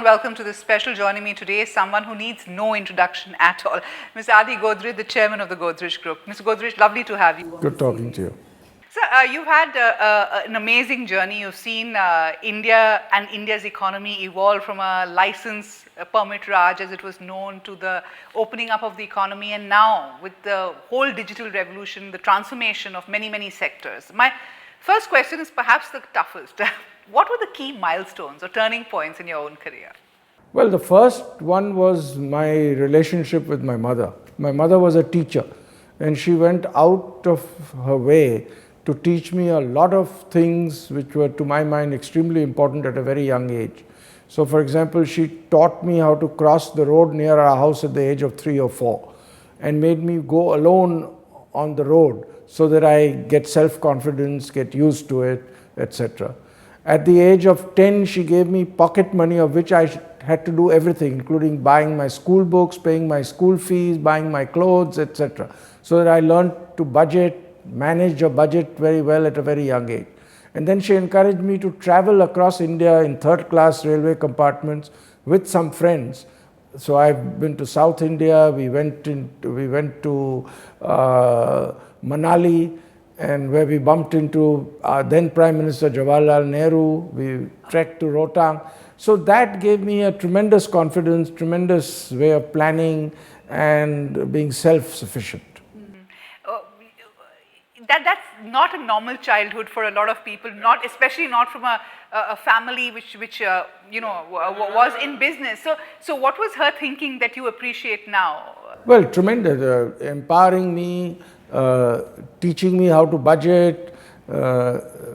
welcome to this special. Joining me today is someone who needs no introduction at all. Ms. Adi Godrej, the chairman of the Godrej Group. Mr. Godrej, lovely to have you. Good talking to you. So, you've had an amazing journey. You've seen India and India's economy evolve from a license permit Raj, as it was known, to the opening up of the economy, and now with the whole digital revolution, the transformation of many, many sectors. My first question is perhaps the toughest. What were the key milestones or turning points in your own career? Well, the first one was my relationship with my mother. My mother was a teacher, and she went out of her way to teach me a lot of things which were, to my mind, extremely important at a very young age. So, for example, she taught me how to cross the road near our house at the age of 3 or 4 and made me go alone on the road so that I get self-confidence, get used to it, etc. At the age of 10, she gave me pocket money, of which I had to do everything, including buying my school books, paying my school fees, buying my clothes, etc. So that I learned to budget, manage a budget very well at a very young age. And then she encouraged me to travel across India in third-class railway compartments with some friends. So I've been to South India, we went to Manali, and where we bumped into then Prime Minister Jawaharlal Nehru. We trekked to Rohtang. So that gave me a tremendous confidence, tremendous way of planning and being self-sufficient. That's not a normal childhood for a lot of people, especially not from a family which was in business. So what was her thinking that you appreciate now? Well, tremendous, empowering me, teaching me how to budget,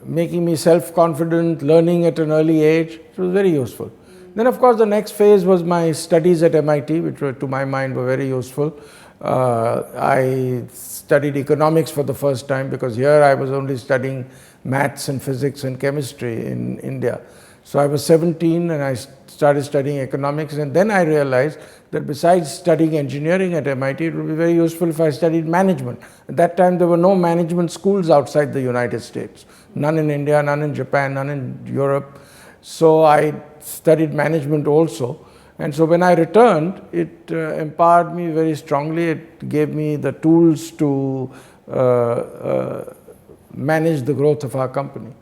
making me self-confident, learning at an early age. It was very useful. Then, of course, the next phase was my studies at MIT, which were, to my mind, were very useful. I studied economics for the first time, because here I was only studying maths and physics and chemistry in India. So I was 17 and I started studying economics, and then I realized that besides studying engineering at MIT, it would be very useful if I studied management. At that time, there were no management schools outside the United States. None in India, none in Japan, none in Europe. So I studied management also. And so when I returned, it empowered me very strongly. It gave me the tools to manage the growth of our company.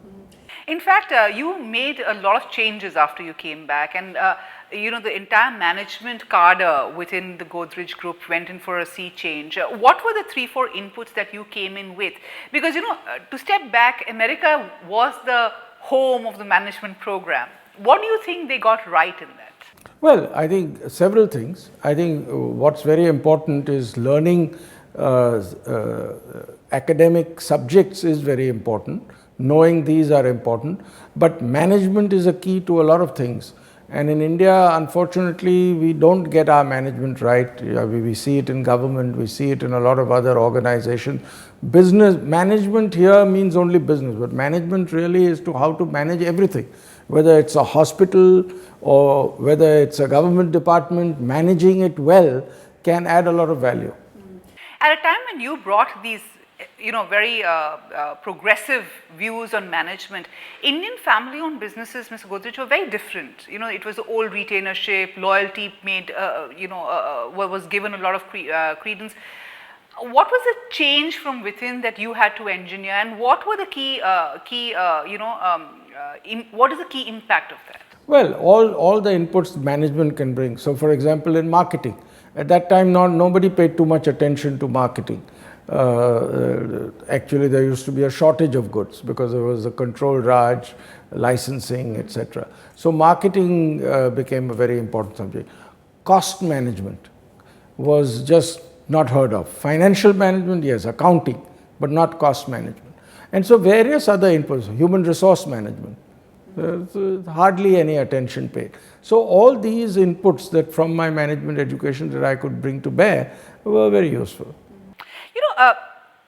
In fact, you made a lot of changes after you came back, and the entire management cadre within the Godrej Group went in for a sea change. What were the 3-4 inputs that you came in with? Because to step back, America was the home of the management program. What do you think they got right in that? Well, I think several things. I think what's very important is learning academic subjects is very important. Knowing these are important, but management is a key to a lot of things. And in India, unfortunately, we don't get our management right. We see it in government, we see it in a lot of other organizations. Business management here means only business, but management really is to how to manage everything. Whether it's a hospital or whether it's a government department, managing it well can add a lot of value. At a time when you brought these very progressive views on management, Indian family-owned businesses, Mr. Godrej, were very different. It was the old retainership, loyalty made, was given a lot of credence. What was the change from within that you had to engineer, and what were the what is the key impact of that? Well, all the inputs management can bring. So, for example, in marketing, at that time, nobody paid too much attention to marketing. Actually, there used to be a shortage of goods because there was a controlled Raj, licensing, etc. So marketing became a very important subject. Cost management was just not heard of. Financial management, yes, accounting, but not cost management. And so various other inputs, human resource management, hardly any attention paid. So all these inputs that from my management education that I could bring to bear were very useful.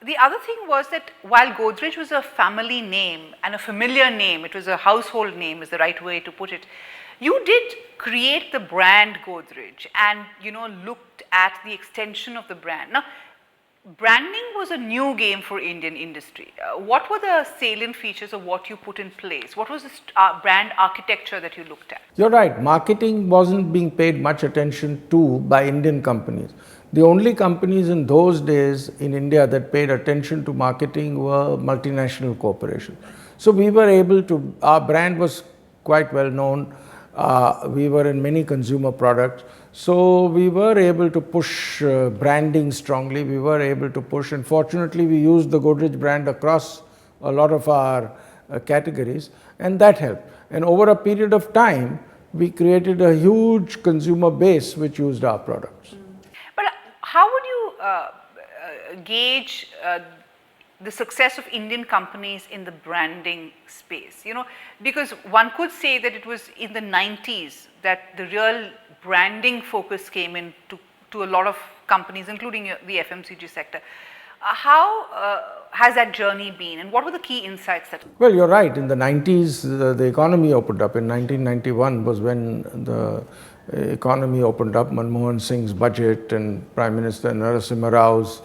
The other thing was that while Godrej was a family name and a familiar name, it was a household name is the right way to put it, you did create the brand Godrej and looked at the extension of the brand. Now, Branding was a new game for Indian industry. What were the salient features of what you put in place? What was the brand architecture that you looked at? You're right, marketing wasn't being paid much attention to by Indian companies. The only companies in those days in India that paid attention to marketing were multinational corporations. So we were able to, our brand was quite well known. We were in many consumer products. So we were able to push branding strongly. We were able to push, and fortunately we used the Godrej brand across a lot of our categories, and that helped. And over a period of time, we created a huge consumer base which used our products. But how would you gauge the success of Indian companies in the branding space? You know, because one could say that it was in the 90s that the real branding focus came in to a lot of companies, including the FMCG sector. How has that journey been, and what were the key insights that? Well, you're right. In the 90s, the economy opened up. In 1991 was when the economy opened up. Manmohan Singh's budget and Prime Minister Narasimha Rao's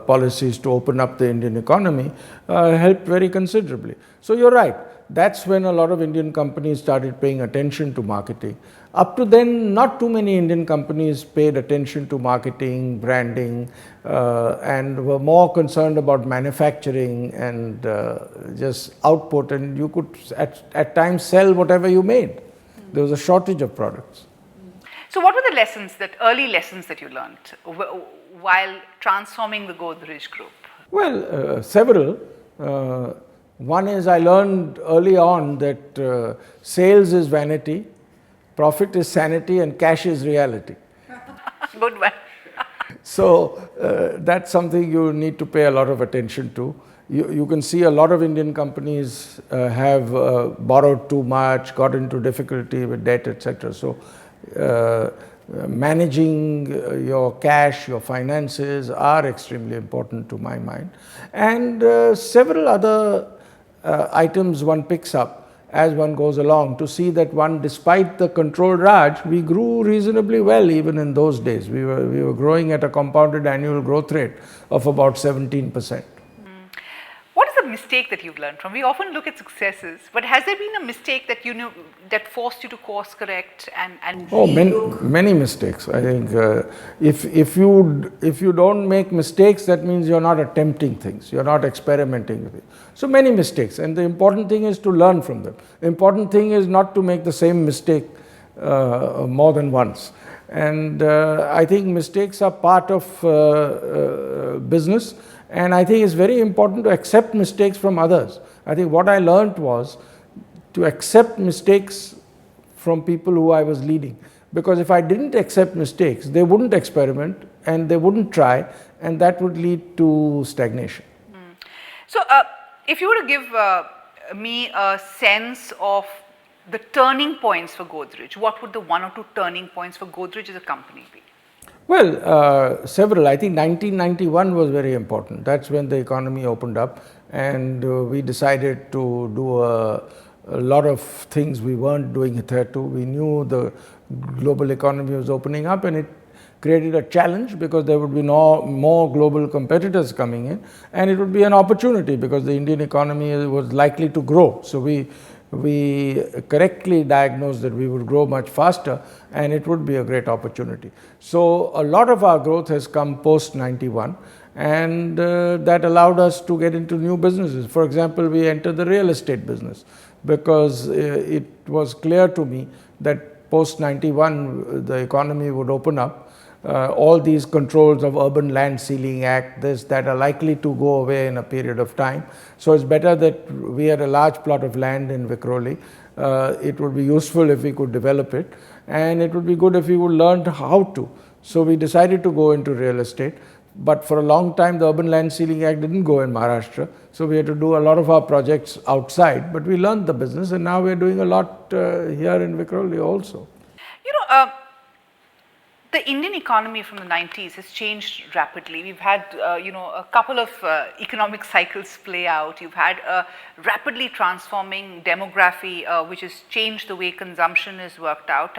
policies to open up the Indian economy helped very considerably. So you're right. That's when a lot of Indian companies started paying attention to marketing. Up to then, not too many Indian companies paid attention to marketing, branding, and were more concerned about manufacturing and just output, and you could at times sell whatever you made. There was a shortage of products. So what were the lessons, early lessons that you learned while transforming the Godrej Group? Well, several. One is I learned early on that sales is vanity, profit is sanity, and cash is reality. Good one. So that's something you need to pay a lot of attention to. You can see a lot of Indian companies have borrowed too much, got into difficulty with debt, etc. So managing your cash, your finances are extremely important to my mind. And several other items one picks up as one goes along to see that one, despite the controlled Raj, we grew reasonably well even in those days. We were growing at a compounded annual growth rate of about 17%. What is the mistake that you've learned from? We often look at successes, but has there been a mistake that you knew that forced you to course correct and Oh, many mistakes. I think if you don't make mistakes, that means you're not attempting things, you're not experimenting with it. So many mistakes, and the important thing is to learn from them. The important thing is not to make the same mistake more than once. And I think mistakes are part of business. And I think it's very important to accept mistakes from others. I think what I learned was to accept mistakes from people who I was leading. Because if I didn't accept mistakes, they wouldn't experiment and they wouldn't try, and that would lead to stagnation. So if you were to give me a sense of the turning points for Godrej, what would the one or two turning points for Godrej as a company be? Well, several. I think 1991 was very important. That's when the economy opened up, and we decided to do a lot of things we weren't doing hitherto. We knew the global economy was opening up, and it created a challenge because there would be more global competitors coming in, and it would be an opportunity because the Indian economy was likely to grow. So we correctly diagnosed that we would grow much faster and it would be a great opportunity. So a lot of our growth has come post 91, and that allowed us to get into new businesses. For example, we entered the real estate business because it was clear to me that post 91 the economy would open up. All these controls of Urban Land Ceiling Act, that are likely to go away in a period of time. So it's better that we had a large plot of land in Vikhroli. It would be useful if we could develop it, and it would be good if we would learn how to. So we decided to go into real estate. But for a long time, the Urban Land Ceiling Act didn't go in Maharashtra. So we had to do a lot of our projects outside. But we learned the business, and now we're doing a lot here in Vikhroli also. You know, the Indian economy from the 90s has changed rapidly. We've had, a couple of economic cycles play out. You've had a rapidly transforming demography, which has changed the way consumption is worked out.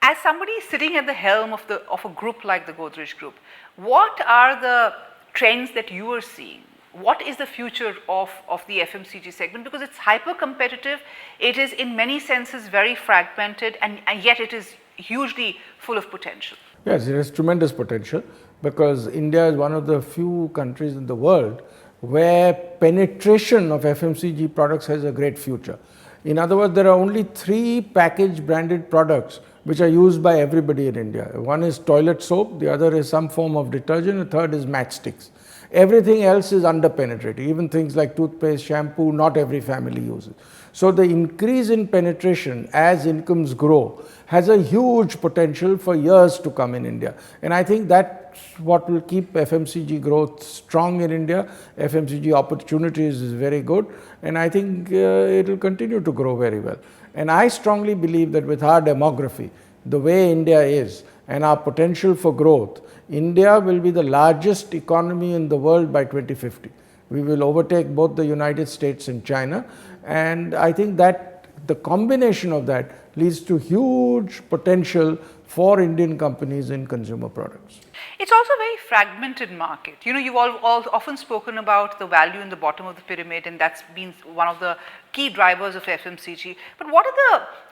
As somebody sitting at the helm of a group like the Godrej Group, What are the trends that you are seeing? What is the future of the FMCG segment? Because it's hyper competitive, it is in many senses very fragmented, and yet it is hugely full of potential. Yes, it has tremendous potential because India is one of the few countries in the world where penetration of FMCG products has a great future. In other words, there are only 3 packaged branded products which are used by everybody in India. One is toilet soap, the other is some form of detergent, the third is matchsticks. Everything else is underpenetrated, even things like toothpaste, shampoo, not every family uses. So the increase in penetration as incomes grow has a huge potential for years to come in India. And I think that's what will keep FMCG growth strong in India. FMCG opportunities is very good, and I think it will continue to grow very well. And I strongly believe that with our demography, the way India is, and our potential for growth, India will be the largest economy in the world by 2050. We will overtake both the United States and China, and I think that the combination of that leads to huge potential for Indian companies in consumer products. It's also a very fragmented market. You know, you've all often spoken about the value in the bottom of the pyramid, and that's been one of the key drivers of FMCG. But what are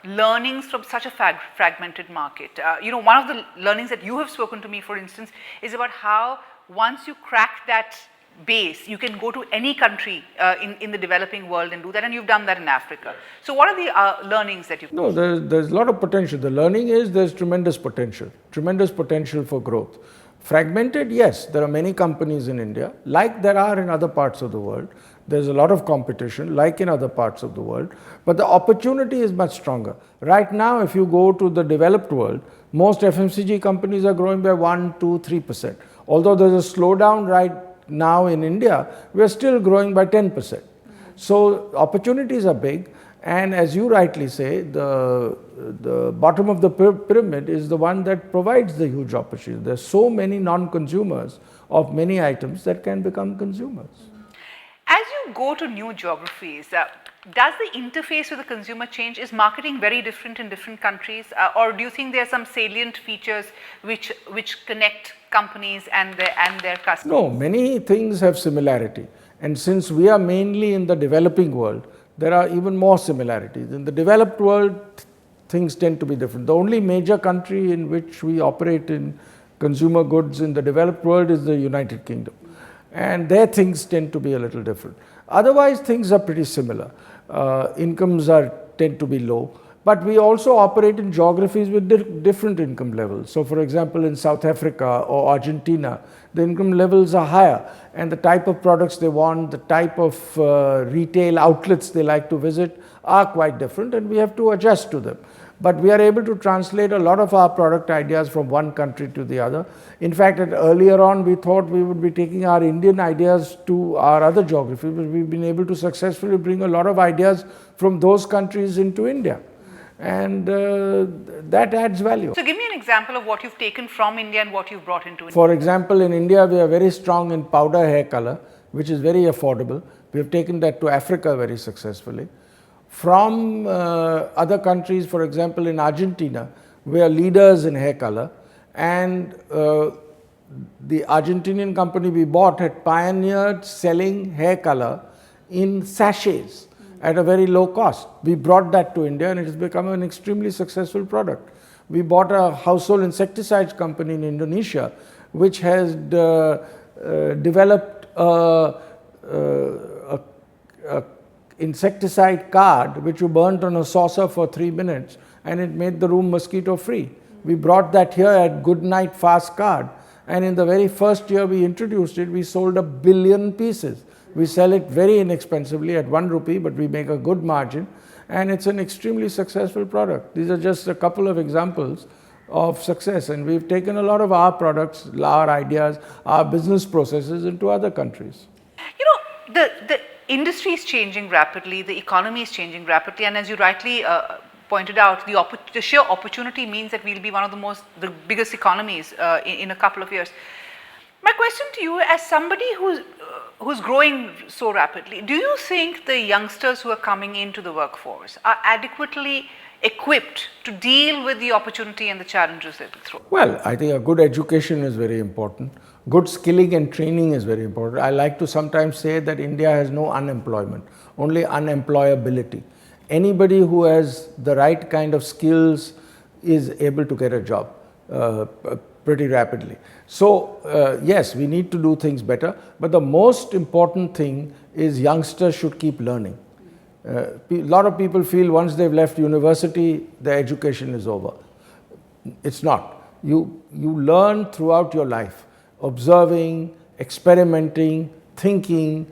the learnings from such a fragmented market? You know, one of the learnings that you have spoken to me, for instance, is about how once you crack that base, you can go to any country in the developing world and do that, and you've done that in Africa. So what are the learnings that you've... No, there's a lot of potential. The learning is there's tremendous potential for growth. Fragmented, yes, there are many companies in India, like there are in other parts of the world. There's a lot of competition, like in other parts of the world, but the opportunity is much stronger. Right now, if you go to the developed world, most FMCG companies are growing by 1, 2, 3%. Although there's a slowdown right now in India, we are still growing by 10%. So opportunities are big, and as you rightly say, the bottom of the pyramid is the one that provides the huge opportunity. There are so many non-consumers of many items that can become consumers. As you go to new geographies, does the interface with the consumer change? Is marketing very different in different countries, or do you think there are some salient features which connect companies and their customers? No, many things have similarity, and since we are mainly in the developing world, there are even more similarities. In the developed world, things tend to be different. The only major country in which we operate in consumer goods in the developed world is the United Kingdom, and there things tend to be a little different. Otherwise, things are pretty similar. Incomes tend to be low, but we also operate in geographies with different income levels. So, for example, in South Africa or Argentina, the income levels are higher, and the type of products they want, the type of retail outlets they like to visit are quite different, and we have to adjust to them. But we are able to translate a lot of our product ideas from one country to the other. In fact, earlier on, we thought we would be taking our Indian ideas to our other geographies, but we've been able to successfully bring a lot of ideas from those countries into India. And that adds value. So give me an example of what you've taken from India and what you've brought into India. For example, in India, we are very strong in powder hair color, which is very affordable. We have taken that to Africa very successfully. From other countries, for example, in Argentina, we are leaders in hair color, and the Argentinian company we bought had pioneered selling hair color in sachets at a very low cost. We brought that to India, and it has become an extremely successful product. We bought a household insecticides company in Indonesia, which has developed a insecticide card which you burnt on a saucer for 3 minutes, and it made the room mosquito free. We brought that here at Good Night Fast Card, and in the very first year we introduced it, we sold 1 billion pieces. We sell it very inexpensively at 1 rupee, but we make a good margin, and it's an extremely successful product. These are just a couple of examples of success, and we've taken a lot of our products, our ideas, our business processes into other countries. You know, the industry is changing rapidly, the economy is changing rapidly, and as you rightly pointed out, the sheer opportunity means that we'll be one of the biggest economies in a couple of years. My question to you, as somebody who's growing so rapidly, do you think the youngsters who are coming into the workforce are adequately equipped to deal with the opportunity and the challenges that they throw? Well, I think a good education is very important. Good skilling and training is very important. I like to sometimes say that India has no unemployment, only unemployability. Anybody who has the right kind of skills is able to get a job pretty rapidly. So yes, we need to do things better, but the most important thing is youngsters should keep learning. A lot of people feel once they've left university, their education is over. It's not. You learn throughout your life, observing, experimenting, thinking,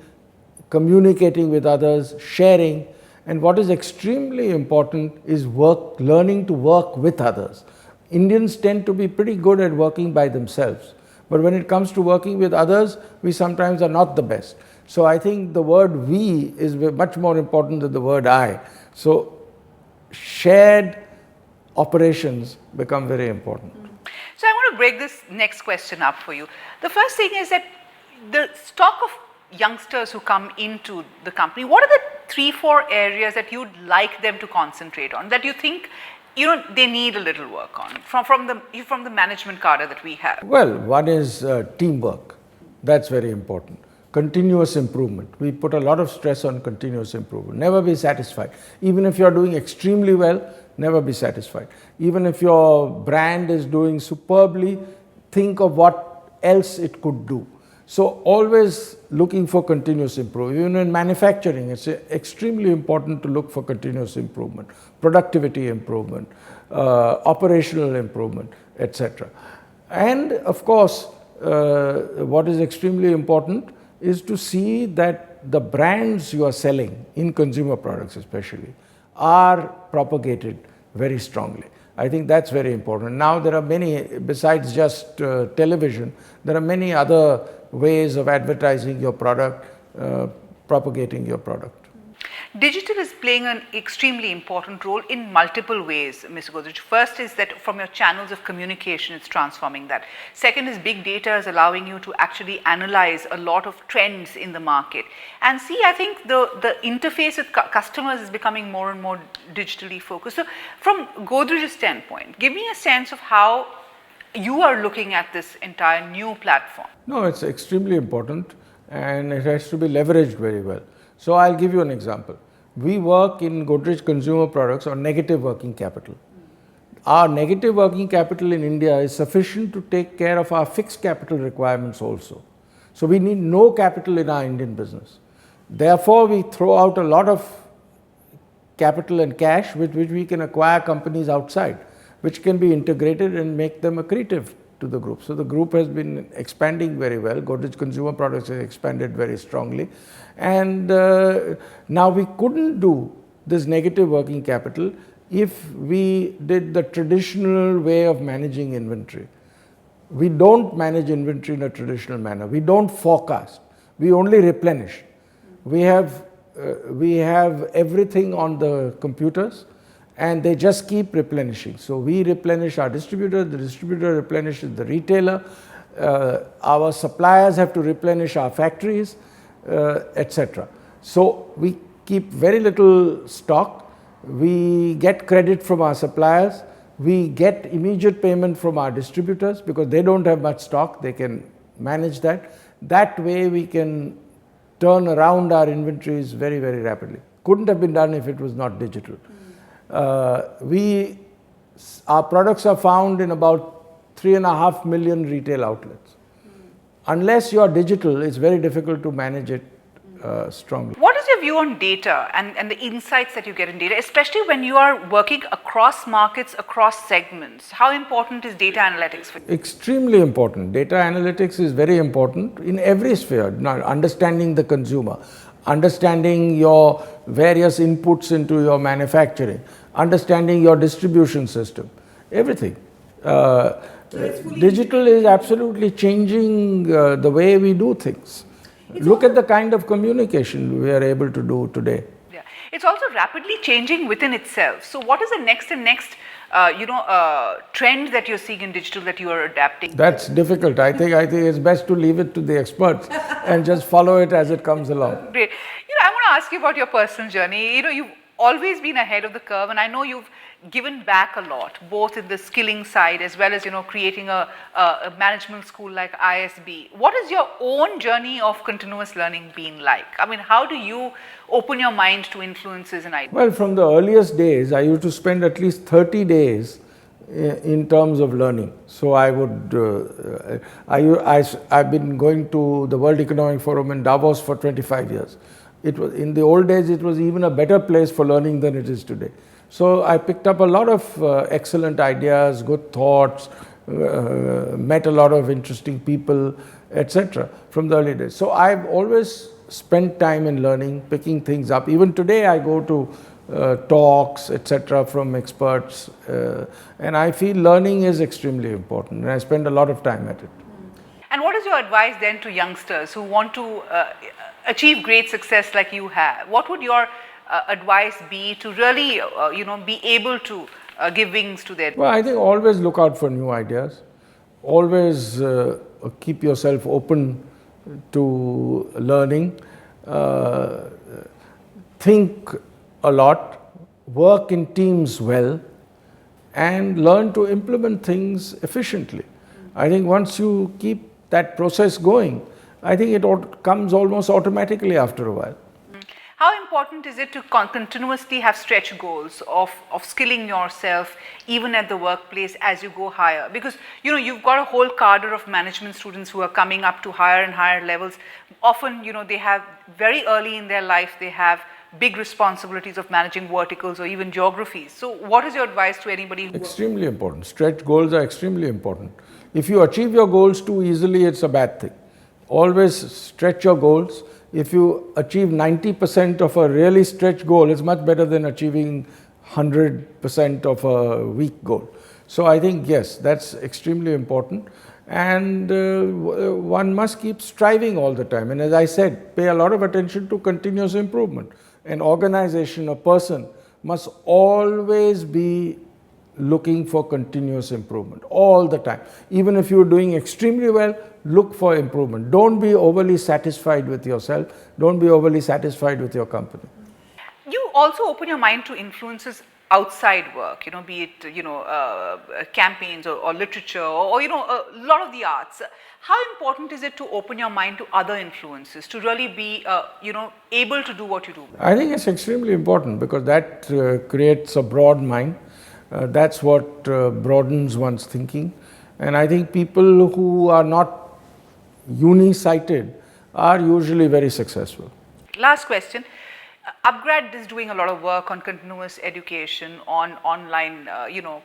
communicating with others, sharing. And what is extremely important is learning to work with others. Indians tend to be pretty good at working by themselves. But when it comes to working with others, we sometimes are not the best. So I think the word we is much more important than the word I. So shared operations become very important. So I want to break this next question up for you. The first thing is that the stock of youngsters who come into the company, what are the 3-4 areas that you'd like them to concentrate on, that you think they need a little work on from the management cadre that we have? Well, one is teamwork. That's very important. Continuous improvement. We put a lot of stress on continuous improvement. Never be satisfied. Even if you're doing extremely well, never be satisfied. Even if your brand is doing superbly, think of what else it could do. So always looking for continuous improvement. Even in manufacturing, it's extremely important to look for continuous improvement, productivity improvement, operational improvement, etc. And of course, what is extremely important is to see that the brands you are selling, in consumer products especially, are propagated very strongly. I think that's very important. Now there are many, besides just television, there are many other ways of advertising your product, propagating your product. Digital is playing an extremely important role in multiple ways, Mr. Godrej. First is that from your channels of communication, it's transforming that. Second is big data is allowing you to actually analyze a lot of trends in the market. And see, I think the interface with customers is becoming more and more digitally focused. So from Godrej's standpoint, give me a sense of how you are looking at this entire new platform. No, it's extremely important and it has to be leveraged very well. So I'll give you an example. We work in Godrej Consumer Products on negative working capital. Our negative working capital in India is sufficient to take care of our fixed capital requirements also. So we need no capital in our Indian business. Therefore, we throw out a lot of capital and cash with which we can acquire companies outside, which can be integrated and make them accretive to the group. So the group has been expanding very well. Godrej Consumer Products has expanded very strongly. And now we couldn't do this negative working capital if we did the traditional way of managing inventory. We don't manage inventory in a traditional manner. We don't forecast. We only replenish. We have everything on the computers and they just keep replenishing. So we replenish our distributor, the distributor replenishes the retailer, our suppliers have to replenish our factories, etc. So we keep very little stock, we get credit from our suppliers, we get immediate payment from our distributors because they don't have much stock, they can manage that. That way we can turn around our inventories very, very rapidly. Couldn't have been done if it was not digital. Our products are found in about 3.5 million retail outlets. Unless you are digital, it's very difficult to manage it strongly. What is your view on data and the insights that you get in data, especially when you are working across markets, across segments? How important is data analytics for you? Extremely important. Data analytics is very important in every sphere. Now, understanding the consumer, understanding your various inputs into your manufacturing, understanding your distribution system, everything. Digital is absolutely changing the way we do things. Look at the kind of communication we are able to do today. Yeah, it's also rapidly changing within itself. So, what is the next trend that you're seeing in digital that you are adapting? That's difficult. I think it's best to leave it to the experts and just follow it as it comes along. Great. I want to ask you about your personal journey. You've always been ahead of the curve, and I know you've given back a lot, both in the skilling side as well as, creating a management school like ISB. What has your own journey of continuous learning been like? I mean, how do you open your mind to influences and ideas? Well, from the earliest days, I used to spend at least 30 days in terms of learning. So I would, I've been going to the World Economic Forum in Davos for 25 years. It was, in the old days, it was even a better place for learning than it is today. So I picked up a lot of excellent ideas, good thoughts, met a lot of interesting people, etc. from the early days. So I've always spent time in learning, picking things up. Even today I go to talks, etc. from experts, and I feel learning is extremely important, and I spend a lot of time at it. And what is your advice then to youngsters who want to achieve great success like you have? What would your advice be to really, be able to give wings to their? Well, I think always look out for new ideas. Always keep yourself open to learning. Think a lot, work in teams well, and learn to implement things efficiently. I think once you keep that process going, I think it comes almost automatically after a while. How important is it to continuously have stretch goals of skilling yourself even at the workplace as you go higher? Because you've got a whole cadre of management students who are coming up to higher and higher levels. Often, they have very early in their life, they have big responsibilities of managing verticals or even geographies. So what is your advice to anybody who... Extremely important. Stretch goals are extremely important. If you achieve your goals too easily, it's a bad thing. Always stretch your goals. If you achieve 90% of a really stretched goal, it's much better than achieving 100% of a weak goal. So I think, yes, that's extremely important. And one must keep striving all the time. And as I said, pay a lot of attention to continuous improvement. An organization, a person must always be looking for continuous improvement all the time. Even if you're doing extremely well, look for improvement. Don't be overly satisfied with yourself. Don't be overly satisfied with your company. You also open your mind to influences outside work, be it, campaigns or literature or, a lot of the arts. How important is it to open your mind to other influences, to really be, able to do what you do? I think it's extremely important because that creates a broad mind. That's what broadens one's thinking. And I think people who are not uni-sighted are usually very successful. Last question. UpGrad is doing a lot of work on continuous education, on online,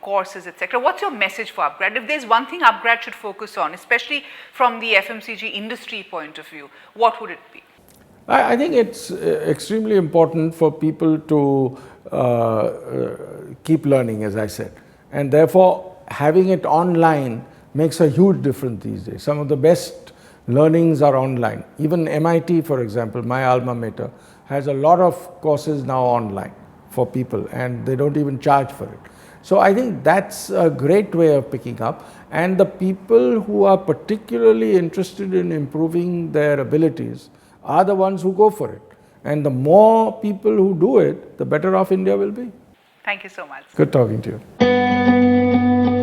courses, etc. What's your message for UpGrad? If there's one thing UpGrad should focus on, especially from the FMCG industry point of view, what would it be? I think it's extremely important for people to keep learning, as I said. And therefore, having it online makes a huge difference these days. Some of the best learnings are online. Even MIT, for example, my alma mater, has a lot of courses now online for people, and they don't even charge for it. So I think that's a great way of picking up. And the people who are particularly interested in improving their abilities are the ones who go for it. And the more people who do it, the better off India will be. Thank you so much. Good talking to you.